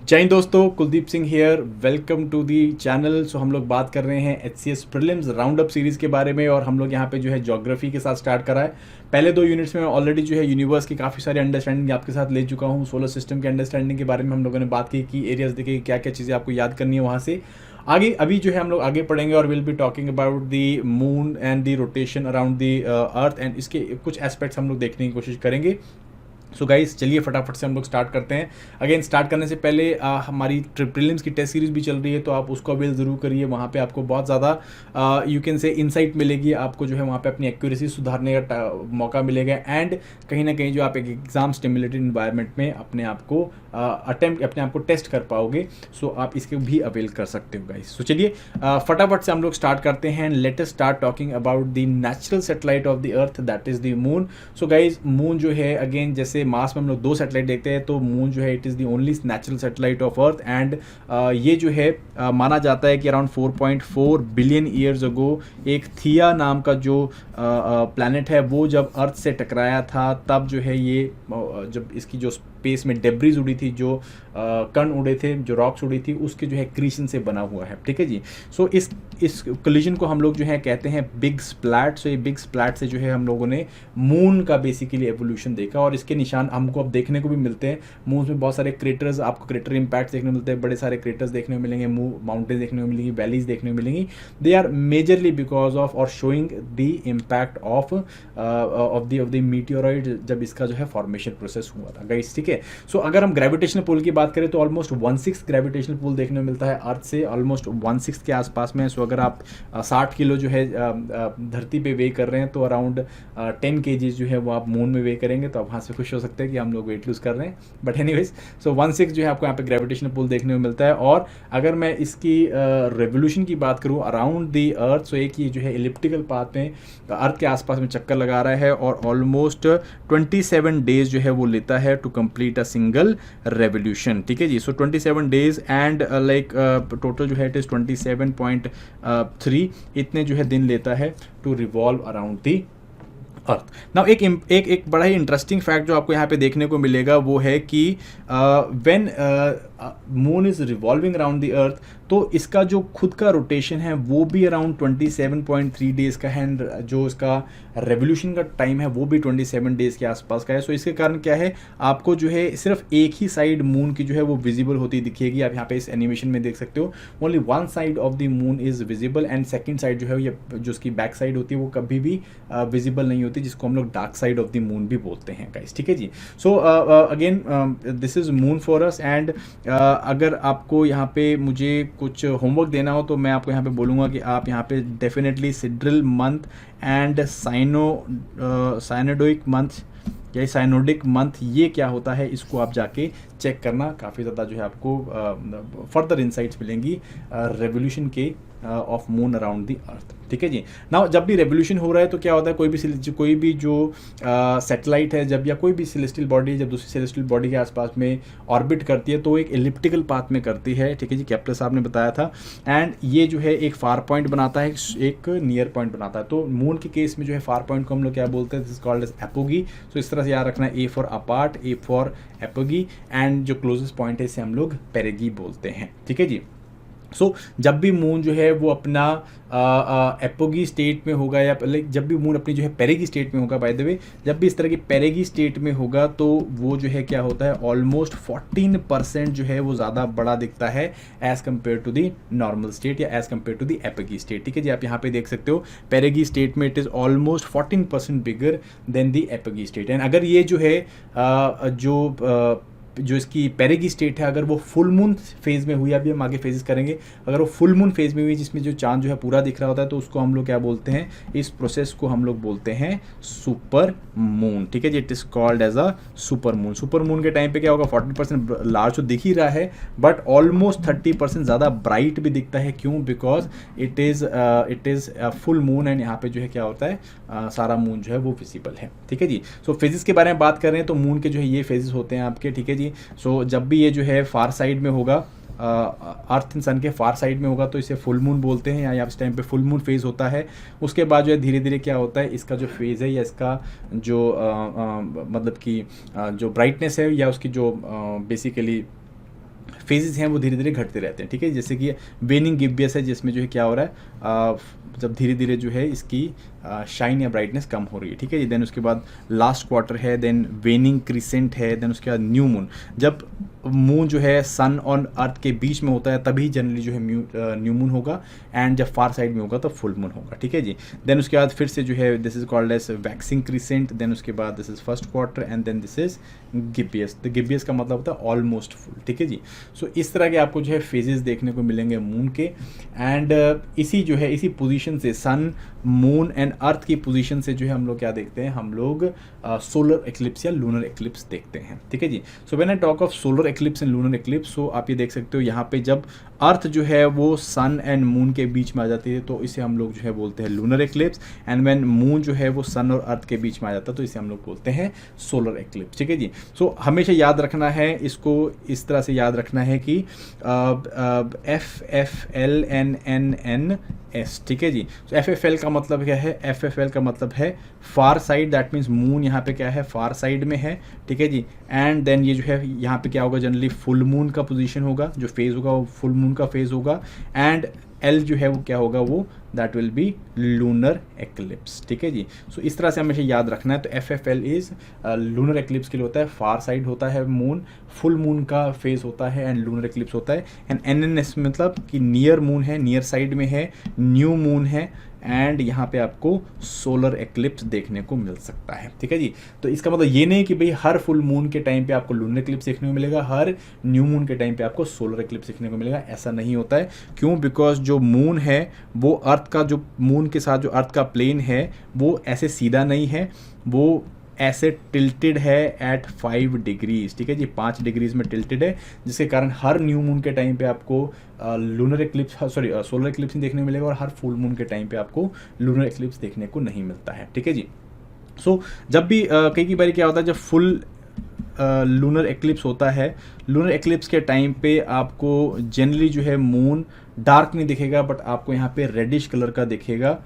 जय हिंद दोस्तों, Kuldeep Singh here. Welcome to the channel. So हम लोग बात कर रहे हैं HCS prelims round up series के बारे में और हम लोग यहाँ पे जो है ज्योग्राफी के साथ स्टार्ट करा है। पहले 2 यूनिट्स में ऑलरेडी जो है यूनिवर्स की काफ़ी सारी अंडरस्टैंडिंग आपके साथ ले चुका हूँ। सोलर सिस्टम के अंडरस्टैंडिंग के बारे में हम लोगों ने बात की एरियाज देखे क्या क्या चीज़ें आपको याद करनी है वहाँ से आगे। अभी जो है हम लोग आगे पढ़ेंगे और will be talking about the moon and the rotation around the earth and इसके कुछ एस्पेक्ट्स हम लोग देखने की कोशिश करेंगे। सो गाइस चलिए फटाफट से हम लोग स्टार्ट करते हैं। अगेन स्टार्ट करने से पहले हमारी प्रीलिम्स की टेस्ट सीरीज भी चल रही है, तो आप उसको अवेल ज़रूर करिए। वहाँ पे आपको बहुत ज़्यादा यू कैन से इंसाइट मिलेगी, आपको जो है वहाँ पे अपनी एक्यूरेसी सुधारने का मौका मिलेगा एंड कहीं ना कहीं जो आप एक एग्जाम स्टिमुलेटेड इन्वायरमेंट में अपने आप को अपने आप को टेस्ट कर पाओगे। सो आप इसके भी अवेल कर सकते हो गाइस। सो चलिए फटाफट से हम लोग स्टार्ट करते हैं। Let us start talking about the natural satellite of the earth, that is the moon. So guys moon जो है अगेन जैसे मास में हम लोग 2 सैटेलाइट देखते हैं, तो मून जो है it is the only natural satellite of earth and ये जो है माना जाता है कि अराउंड 4.4 बिलियन ईयर्स अगो एक थिया नाम का जो प्लैनेट है वो जब अर्थ से टकराया था, तब जो है ये जब इसकी जो स्पेस में डेब्रीज उड़ी थी, जो कण उड़े थे, जो रॉक्स उड़ी थी, उसके जो है क्रीशन से बना हुआ है। ठीक है जी। सो इस कोलिजन को हम लोग जो है कहते हैं बिग स्प्लैट। सो ये बिग स्प्लैट से जो है हम लोगों ने मून का बेसिकली एवोल्यूशन देखा और इसके निशान हमको अब देखने को भी मिलते हैं। मून में बहुत सारे क्रेटर्स, आपको क्रेटर इम्पैक्ट देखने को मिलते हैं, बड़े सारे क्रेटर्स देखने को मिलेंगे, माउंटेन देखने को मिलेंगी, वैलीज देखने को मिलेंगी। They are majorly because of और showing the impact of the meteoroid जब इसका जो है फॉर्मेशन प्रोसेस हुआ था गाइस। ठीक है। सो अगर हम ग्रेविटेशनल पुल की बात करें तो ऑलमोस्ट 1/6 ग्रेविटेशनल पुल देखने को मिलता है अर्थ से, ऑलमोस्ट 1/6 के आसपास में। सो अगर आप 60 किलो जो है धरती पे वे कर रहे हैं तो अराउंड 10 kg जो है वो आप मून में वे करेंगे, तो आप वहाँ से खुश हो सकते हैं कि हम लोग वेट लूज कर रहे हैं। बट एनीवेज सो 1/6 जो है आपको यहाँ पे ग्रेविटेशनल पुल देखने को मिलता है। और अगर मैं इसकी रेवोल्यूशन की बात करूँ अराउंड दी अर्थ, सो एक ये जो है इलिप्टिकल पाथ में अर्थ के आसपास में चक्कर लगा रहा है और ऑलमोस्ट 27 डेज जो है वो लेता है to complete a single revolution. ठीक है जी। So 27 days and like total जो है इट इज 27.3 इतने जो है दिन लेता है to revolve around the earth. Now एक बड़ा ही इंटरेस्टिंग फैक्ट जो आपको यहाँ पे देखने को मिलेगा वो है कि when moon is revolving around the earth, तो इसका जो खुद का रोटेशन है वो भी अराउंड 27.3 डेज का है एंड जो इसका रेवोल्यूशन का टाइम है वो भी 27 डेज के आसपास का है। सो इसके कारण क्या है, आपको जो है सिर्फ एक ही साइड मून की जो है वो विजिबल होती दिखेगी। आप यहाँ पे इस एनिमेशन में देख सकते हो, only one side of the moon is visible and second side जो है ये जो उसकी बैक साइड होती है वो कभी भी विजिबल नहीं होती, जिसको हम लोग dark side of the moon भी बोलते हैं गाइस। ठीक है जी। So again this is moon for us and अगर आपको यहाँ पे मुझे कुछ होमवर्क देना हो तो मैं आपको यहाँ पे बोलूँगा कि आप यहाँ पे डेफिनेटली सिड्रल मंथ एंड साइनोडोइक मंथ या साइनोडिक मंथ ये क्या होता है इसको आप जाके चेक करना। काफ़ी ज़्यादा जो है आपको फर्दर इंसाइट्स मिलेंगी रेवोल्यूशन के of moon around the earth. ठीक है जी। नाउ जब भी रेवोल्यूशन हो रहा है तो क्या होता है, कोई भी जो सैटेलाइट है जब या कोई भी सेलेस्टियल बॉडी जब दूसरी सेलेस्टियल बॉडी के आसपास में ऑर्बिट करती है तो एक एलिप्टिकल पाथ में करती है। ठीक है जी, केप्लर साहब ने बताया था। एंड ये जो है एक फार पॉइंट बनाता है, एक नियर पॉइंट बनाता है। तो मून के केस में जो है फार पॉइंट को हम लोग क्या बोलते हैं, this is called as apogee. So इस तरह से याद रखना है, A for apart, A for apogee and जो क्लोजेस्ट पॉइंट है इसे हम लोग पेरेगी बोलते हैं। ठीक है जी। सो जब भी मून जो है वो अपना एपोगी स्टेट में होगा या लाइक जब भी मून अपनी जो है पेरेगी स्टेट में होगा, बाय द वे जब भी इस तरह की पेरेगी स्टेट में होगा तो वो जो है क्या होता है, ऑलमोस्ट 14% जो है वो ज़्यादा बड़ा दिखता है as compare to the normal state या as compare to the apogee state. ठीक है जी। आप यहाँ पे देख सकते हो पेरेगी स्टेट में it is almost 14% bigger than the apogee state. And अगर ये जो है जो इसकी पेरेगी स्टेट है अगर वो फुल मून फेज में हुई, अभी हम आगे फेजेस करेंगे, अगर वो फुल मून फेज में हुई जिसमें जो चांद जो है पूरा दिख रहा होता है तो उसको हम लोग क्या बोलते हैं, इस प्रोसेस को हम लोग बोलते हैं सुपर मून। ठीक है जी। It is called as a super moon. Super moon के टाइम पे क्या होगा, 40% लार्ज तो दिख ही रहा है बट ऑलमोस्ट 30% ज़्यादा ब्राइट भी दिखता है। क्यों? Because it is full moon and यहाँ पे जो है क्या होता है, सारा मून जो है वो विजिबल है। ठीक है जी। सो फेजेस के बारे में बात कर रहे हैं तो मून के जो है ये फेजेस होते हैं आपके। ठीक है जी। सो जब भी ये जो है फार साइड में होगा, अर्थ एंड सन के फार साइड में होगा तो इसे फुल मून बोलते हैं या इस टाइम पे फुल मून फेज होता है। उसके बाद जो है धीरे धीरे क्या होता है, इसका जो फेज है या इसका जो मतलब कि जो ब्राइटनेस है या उसकी जो बेसिकली फेजेस हैं वो धीरे धीरे घटते रहते हैं, ठीक है। जैसे कि वेनिंग गिब्बियस है, जिसमें जो है क्या हो रहा है, जब धीरे धीरे जो है इसकी शाइन या ब्राइटनेस कम हो रही है, ठीक है। देन उसके बाद लास्ट क्वार्टर है, देन वेनिंग क्रिसेंट है, देन उसके बाद न्यू मून। जब मून जो है सन और अर्थ के बीच में होता है तभी जनरली जो है न्यू मून होगा, एंड जब फार साइड में होगा तो फुल मून होगा, ठीक है जी। देन उसके बाद फिर से जो है this is called as waxing crescent, then उसके बाद this is first quarter, and then this is gibbous. तो गिब्बियस का मतलब होता है ऑलमोस्ट फुल, ठीक है जी। सो इस तरह के आपको जो है फेजेस देखने को मिलेंगे मून के, एंड इसी जो है इसी पोजीशन से सन, मून एंड अर्थ की पोजीशन से जो है हम लोग क्या देखते हैं, हम लोग सोलर एक्लिप्स या लूनर एक्लिप्स देखते हैं, ठीक है जी। So when I talk of solar eclipse and lunar eclipse, so आप ये देख सकते हो यहाँ पे जब अर्थ जो है वो सन एंड मून के बीच में आ जाती है तो इसे हम लोग जो है बोलते हैं lunar eclipse, and when moon जो है वो सन और अर्थ के बीच में आ जाता है तो इसे हम लोग बोलते हैं सोलर एक्लिप्स, ठीक है जी। सो हमेशा याद रखना है, इसको इस तरह से याद रखना है कि FFLNNNS, ठीक है जी। तो FFL का मतलब क्या है, FFL का मतलब है फार साइड, दैट मीन्स मून यहाँ पे क्या है, फार साइड में है, ठीक है जी। एंड देन ये जो है यहाँ पे क्या होगा, जनरली फुल मून का पोजीशन होगा, जो फेज होगा वो फुल मून का फेज होगा, एंड एल जो है वो क्या होगा, वो that will be lunar eclipse, ठीक है जी। सो इस तरह से हमेशा याद रखना है। तो FFL इज लूनर एक्लिप्स के लिए होता है, फार साइड होता है मून, फुल मून का फेज होता है, एंड लूनर एक्लिप्स होता है। एंड NNS मतलब कि नियर मून है, नियर साइड में है, न्यू मून है, एंड यहाँ पे आपको सोलर एक्लिप्स देखने को मिल सकता है, ठीक है जी। तो इसका मतलब ये नहीं कि भाई हर फुल मून के टाइम पे आपको लूनर एक्लिप्स देखने को मिलेगा, हर न्यू मून के टाइम पे आपको सोलर एक्लिप्स देखने को मिलेगा, ऐसा नहीं होता है। क्यों? बिकॉज जो मून है वो अर्थ का, जो मून के साथ जो अर्थ का प्लेन है वो ऐसे सीधा नहीं है, वो ऐसे टिल्टेड है एट 5 डिग्रीज, ठीक है जी, 5 डिग्रीज में टिल्टेड है, जिसके कारण हर न्यू मून के टाइम पे आपको लूनर एक्लिप्स सोलर एक्लिप्स नहीं देखने को मिलेगा, और हर फुल मून के टाइम पे आपको लूनर एक्लिप्स देखने को नहीं मिलता है, ठीक है जी। सो जब भी कई बार क्या होता है, जब फुल लूनर एक्लिप्स होता है, लूनर एक्लिप्स के टाइम पे आपको जनरली जो है मून डार्क नहीं दिखेगा, बट आपको यहाँ पे रेडिश कलर का दिखेगा,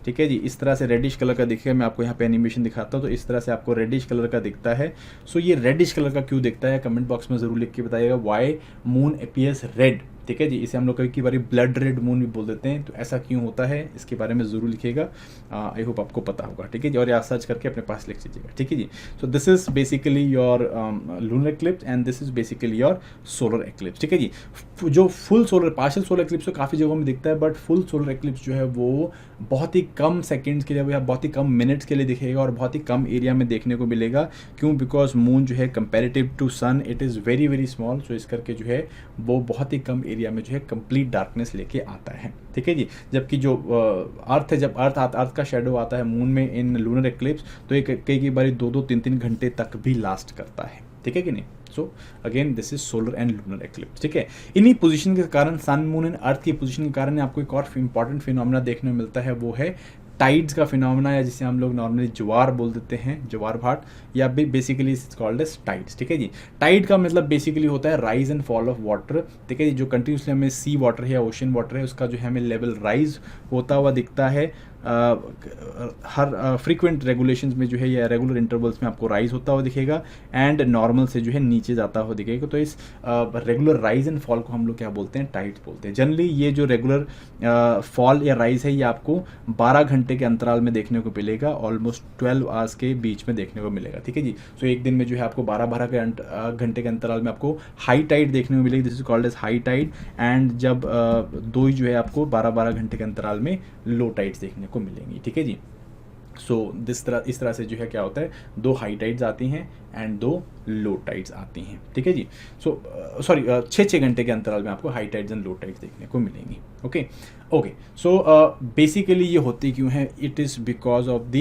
ठीक है जी। इस तरह से रेडिश कलर का दिखेगा, मैं आपको यहाँ पे एनिमेशन दिखाता हूँ, तो इस तरह से आपको रेडिश कलर का दिखता है। सो ये रेडिश कलर का क्यों दिखता है, कमेंट बॉक्स में ज़रूर लिख के बताइएगा, वाई मून अपीयर्स रेड, ठीक है जी। इसे हम लोग कई बार ब्लड रेड मून भी बोल देते हैं, तो ऐसा क्यों होता है इसके बारे में ज़रूर लिखिएगा, आई होप आपको पता होगा, ठीक है जी। और यहाँ सर्च करके अपने पास लिख लीजिएगा, ठीक है जी। So this is basically your lunar eclipse, and this is basically your solar eclipse, ठीक है जी। जो full solar, partial solar eclipse तो काफ़ी जगहों में दिखता है, बट फुल सोलर एक्लिप्स जो है वो बहुत ही कम सेकेंड्स के लिए या बहुत ही कम मिनट्स के लिए दिखेगा, और बहुत ही कम एरिया में देखने को मिलेगा। क्यों? बिकॉज मून जो है comparative to sun it is very very small, so इस करके जो है वो बहुत ही कम एरिया में जो है कंप्लीट डार्कनेस लेके आता है, ठीक है जी। जबकि जो अर्थ है, जब अर्थ का शेडो आता है मून में इन लूनर एक्लिप्स, तो ये कई बार 2-3 घंटे तक भी लास्ट करता है, ठीक है कि नहीं। सो again this is solar and lunar eclipse, ठीक है। इन्हीं पोजीशन के कारण, सन मून एंड अर्थ की पोजीशन के कारण आपको एक और इंपॉर्टेंट फिनोमेना देखने को मिलता है, वो है टाइड्स का फिनोमेना, या जिसे हम लोग नॉर्मली ज्वार बोल देते हैं, ज्वार भाट, या basically it's called as tides, ठीक है जी। टाइड का मतलब बेसिकली होता है rise and fall of water, ठीक है जी। जो कंटिन्यूसली हमें सी वाटर है या ओशन वाटर है, उसका जो है हमें लेवल राइज होता हुआ दिखता है, हर फ्रीक्वेंट रेगुलेशंस में जो है या रेगुलर इंटरवल्स में आपको राइज होता हुआ दिखेगा, एंड नॉर्मल से जो है नीचे जाता हुआ दिखेगा। तो इस रेगुलर राइज एंड फॉल को हम लोग क्या बोलते हैं, टाइड्स बोलते हैं। जनरली ये जो रेगुलर फॉल या राइज है ये आपको 12 घंटे के अंतराल में देखने को मिलेगा, ऑलमोस्ट 12 आवर्स के बीच में देखने को मिलेगा, ठीक है जी। सो एक दिन में जो है आपको 12 घंटे के अंतराल में आपको हाई टाइड देखने को मिलेगी, this is called as high tide, and जब दो ही जो है आपको 12 घंटे के अंतराल में लो टाइड्स देखने को मिलेंगी, ठीक है जी। सो इस तरह से जो है क्या होता है, 2 हाई टाइड्स आती हैं एंड 2 लो टाइड्स आती हैं, ठीक है जी। सो 6 घंटे के अंतराल में आपको high tides and low tides देखने को मिलेंगी, ओके। सो बेसिकली ये होती क्यों है, it is because of the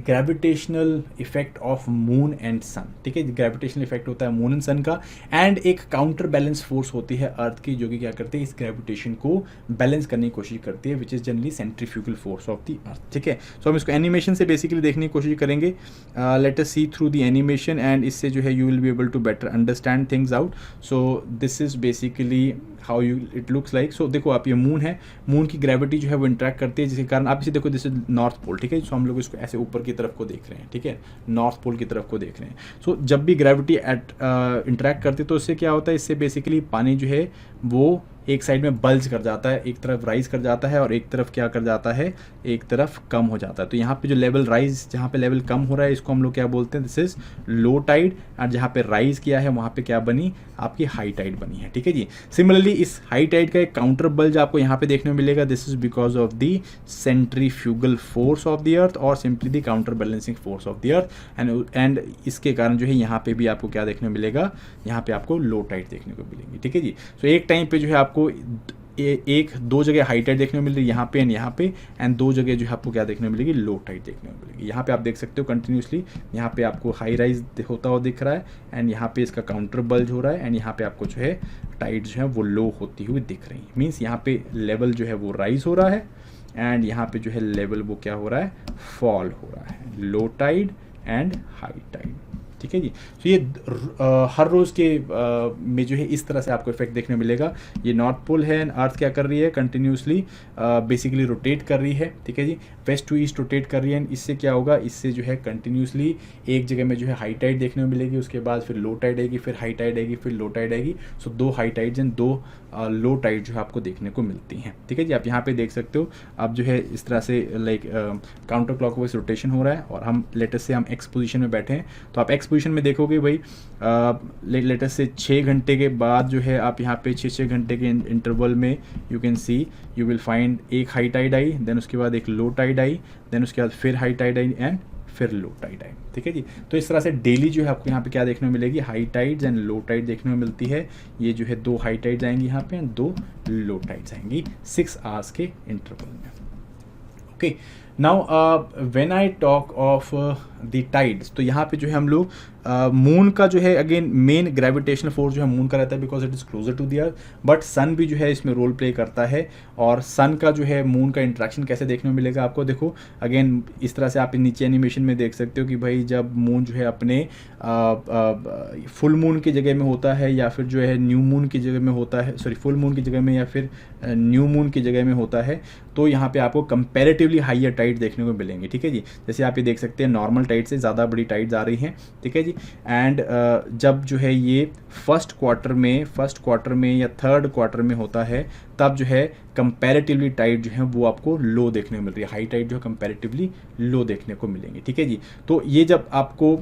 gravitational effect of moon and sun, ठीक है। ग्रेविटेशनल इफेक्ट होता है मून एंड सन का, एंड एक काउंटर बैलेंस फोर्स होती है अर्थ की, जो कि क्या करती है, इस ग्रेविटेशन को बैलेंस करने की कोशिश करती है, which is generally centrifugal force of the अर्थ, ठीक है। सो हम इसको एनिमेशन से बेसिकली देखने की कोशिश करेंगे, let us see through the animation and इससे जो है you will be able to better understand things out. So this is basically how you it looks like. So देखो आप, ये मून है, मून की ग्रेविटी जो है वो इंटरेक्ट करती है, जिसके कारण आप इसे देखो, दिस इज नॉर्थ पोल. ठीक है, सो हम लोग इसको ऐसे ऊपर की तरफ को देख रहे हैं. ठीक है, नॉर्थ पोल की तरफ को देख रहे हैं. सो जब भी ग्रेविटी इंटरेक्ट करती है तो इससे क्या होता है, इससे बेसिकली पानी जो है वो एक साइड में बल्ज कर जाता है, एक तरफ राइज कर जाता है और एक तरफ क्या कर जाता है, एक तरफ कम हो जाता है. तो यहाँ पे जो लेवल राइज, जहाँ पे लेवल कम हो रहा है, इसको हम लोग क्या बोलते हैं, दिस इज लो टाइड. और जहाँ पे राइज किया है वहाँ पे क्या बनी, आपकी हाई टाइड बनी है. ठीक है जी. सिमिलरली इस हाई टाइड का एक काउंटर बल्ज आपको यहाँ पे देखने को मिलेगा. This is because of the centrifugal force of the earth और simply the counter balancing force of the earth. And इसके कारण जो है यहाँ पे भी आपको क्या देखने को मिलेगा, यहाँ पे आपको लो टाइड देखने को मिलेगी. ठीक है जी. सो एक टाइम पे जो है आपको एक दो जगह हाई टाइड देखने को मिल रही है, यहाँ पे एंड दो जगह जो है आपको क्या देखने को मिलेगी, लो टाइड देखने को मिलेगी. यहाँ पे आप देख सकते हो कंटिन्यूसली, यहाँ पे आपको हाई राइज होता हुआ दिख रहा है एंड यहाँ पे इसका काउंटर बल्ज हो रहा है एंड यहाँ पे आपको जो है टाइड जो है वो लो होती हुई दिख रही है. मीन्स यहाँ पे लेवल जो है वो राइज हो रहा है एंड यहाँ पे जो है लेवल वो क्या हो रहा है, फॉल हो रहा है. Low tide and high tide. ठीक है जी. तो ये हर रोज़ के में जो है इस तरह से आपको इफेक्ट देखने को मिलेगा. ये नॉर्थ पोल है एंड अर्थ क्या कर रही है, कंटिन्यूसली बेसिकली रोटेट कर रही है. ठीक है जी, वेस्ट टू ईस्ट रोटेट कर रही है एंड इससे क्या होगा, इससे जो है कंटिन्यूसली एक जगह में जो है हाई टाइड देखने को मिलेगी, उसके बाद फिर लो टाइड आएगी, फिर हाई टाइड आएगी, फिर लो टाइड आएगी. सो दो हाई टाइड्स एंड दो लो टाइड जो है आपको देखने को मिलती हैं. ठीक है जी. आप यहाँ पे देख सकते हो, अब जो है इस तरह से लाइक काउंटर क्लॉकवाइज रोटेशन हो रहा है और हम लेटेस्ट से हम एक्स पोजीशन में बैठे हैं. तो आप एक्स पोजीशन में देखोगे भाई, लेटेस्ट से 6 घंटे के बाद जो है आप यहाँ पे 6 घंटे के इंटरवल में you can see, you will find एक हाई टाइड आई, देन उसके बाद एक लो टाइड आई, देन उसके बाद फिर हाई टाइड आई एंड फिर लो टाइड आई. ठीक है जी. तो इस तरह से डेली जो है आपको यहाँ पे क्या देखने को मिलेगी, high tides and low tide देखने को मिलती है. ये जो है 2 हाई टाइड्स आएंगी यहाँ पे एंड 2 लो टाइड्स आएंगी 6 आवर्स के इंटरवल में. Okay, now when I talk of the tides, तो यहाँ पे जो है हम लोग मून का जो है अगेन मेन ग्रेविटेशनल फोर्स जो है मून का रहता है because it is closer to the earth, but sun भी जो है इसमें रोल प्ले करता है. और सन का जो है मून का इंट्रैक्शन कैसे देखने को मिलेगा आपको, देखो अगेन इस तरह से आप नीचे एनिमेशन में देख सकते हो कि भाई जब मून जो है अपने फुल मून की जगह में होता है या फिर जो है न्यू मून की जगह में होता है, सॉरी फुल मून की जगह में या फिर न्यू मून की जगह में होता है, तो यहाँ पे आपको कंपैरेटिवली हाइयर टाइड देखने को मिलेंगे. ठीक है जी. जैसे आप ये देख सकते हैं नॉर्मल टाइड से ज़्यादा बड़ी टाइड्स आ रही हैं. ठीक है जी. एंड जब जो है ये फर्स्ट क्वार्टर में या थर्ड क्वार्टर में होता है, तब जो है कंपैरेटिवली टाइड जो है वो आपको लो देखने को मिल रही है. हाई टाइड जो है कंपैरेटिवली लो देखने को मिलेंगी. ठीक है जी. तो ये जब आपको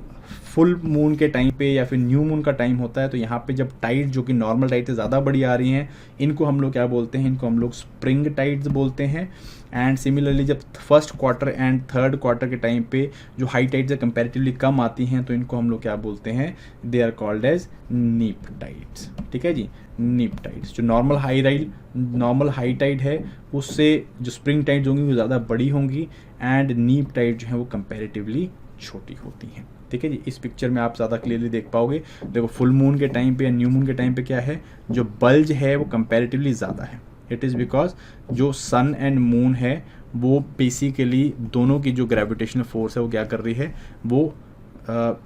फुल मून के टाइम पे या फिर न्यू मून का टाइम होता है, तो यहाँ पे जब टाइड जो कि नॉर्मल टाइड से ज़्यादा बड़ी आ रही हैं, इनको हम लोग क्या बोलते हैं, इनको हम लोग स्प्रिंग टाइड्स बोलते हैं. एंड सिमिलरली जब first quarter and third quarter के टाइम पे जो हाई टाइड्स है कंपैरेटिवली कम आती हैं, तो इनको हम लोग क्या बोलते हैं, दे आर कॉल्ड एज नीप टाइड्स. ठीक है जी. नीप टाइड्स. जो नॉर्मल हाई टाइड है उससे जो स्प्रिंग टाइड्स होंगी वो ज़्यादा बड़ी होंगी एंड नीप टाइड जो है वो कंपैरेटिवली छोटी होती हैं. ठीक है जी. इस पिक्चर में आप ज़्यादा क्लियरली देख पाओगे. देखो फुल मून के टाइम पे या न्यू मून के टाइम पे क्या है, जो बल्ज है वो कंपैरेटिवली ज़्यादा है. इट इज़ बिकॉज जो सन एंड मून है वो बेसिकली दोनों की जो ग्रेविटेशनल फोर्स है वो क्या कर रही है, वो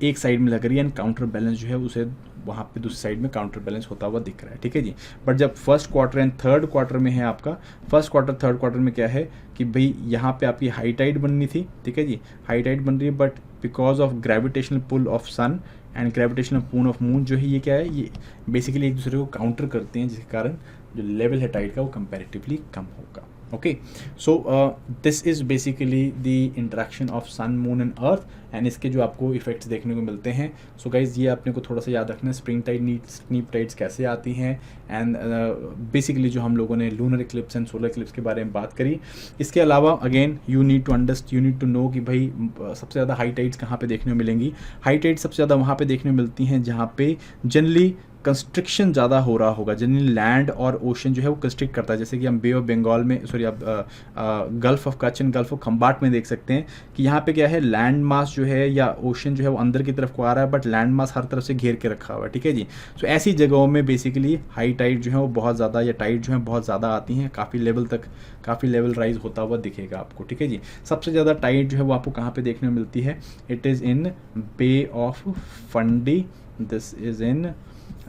एक साइड में लग रही है एंड काउंटर बैलेंस जो है उसे वहाँ पे दूसरी साइड में काउंटर बैलेंस होता हुआ दिख रहा है. ठीक है जी. बट जब first quarter and third quarter में है आपका, फर्स्ट क्वार्टर थर्ड क्वार्टर में क्या है कि भाई यहाँ पे आपकी हाई टाइड बननी थी. ठीक है जी. हाई टाइड बन रही है but because of gravitational pull of sun and gravitational pull of moon जो है ये क्या है, ये बेसिकली एक दूसरे को काउंटर करते हैं, जिसके कारण जो लेवल है टाइड का वो कंपैरेटिवली कम होगा. Okay, so this is basically the interaction of sun moon and earth and इसके जो आपको इफेक्ट्स देखने को मिलते हैं. सो गाइज ये अपने को थोड़ा सा याद रखना है, स्प्रिंग टाइड नीप टाइड्स कैसे आती हैं एंड बेसिकली जो हम लोगों ने lunar eclipse and solar eclipse के बारे में बात करी. इसके अलावा again you need to know कि भाई सबसे ज़्यादा हाई टाइड्स कहाँ पे देखने को मिलेंगी. हाई टाइड्स सबसे ज़्यादा वहाँ पे देखने को मिलती हैं जहाँ पे जनरली कंस्ट्रिक्शन ज़्यादा हो रहा होगा। जनरली लैंड और ओशन जो है वो कंस्ट्रिक्ट करता है, जैसे कि हम बे ऑफ बंगाल में, सॉरी आप gulf of Kutch and gulf of Khambhat में देख सकते हैं कि यहाँ पे क्या है, लैंड मास जो है या ओशन जो है वो अंदर की तरफ को आ रहा है, बट लैंड मास हर तरफ से घेर के रखा हुआ है, ठीक है जी। सो ऐसी जगहों में बेसिकली हाई टाइड जो है वो बहुत ज़्यादा, या टाइड जो है बहुत ज़्यादा आती हैं, काफ़ी लेवल तक, काफ़ी लेवल राइज होता हुआ दिखेगा आपको, ठीक है जी। सबसे ज़्यादा टाइड जो है वो आपको कहाँ पे देखने में मिलती है, it is in Bay of Fundy, this is in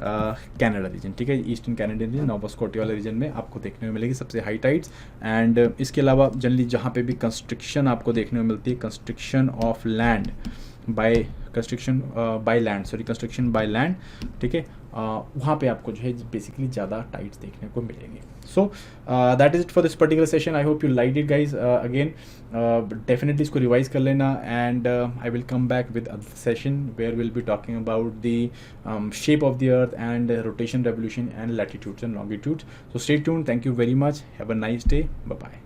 Canada region, ठीक है, eastern Canada region, Nova Scotia वाले रीजन में आपको देखने में मिलेगी सबसे हाई टाइड्स। एंड इसके अलावा जनरली जहाँ पे भी कंस्ट्रक्शन आपको देखने में मिलती है, construction of land by construction by land, ठीक है, वहाँ पे आपको जो है बेसिकली ज़्यादा टाइड्स देखने को मिलेंगे। So that is it for this particular session. I hope you like it guys. Again definitely इसको रिवाइज कर लेना, and I will come back with other session where will be talking about the shape of the earth and rotation, revolution and latitudes and longitudes. So stay tuned, thank you very much, have a nice day, bye bye.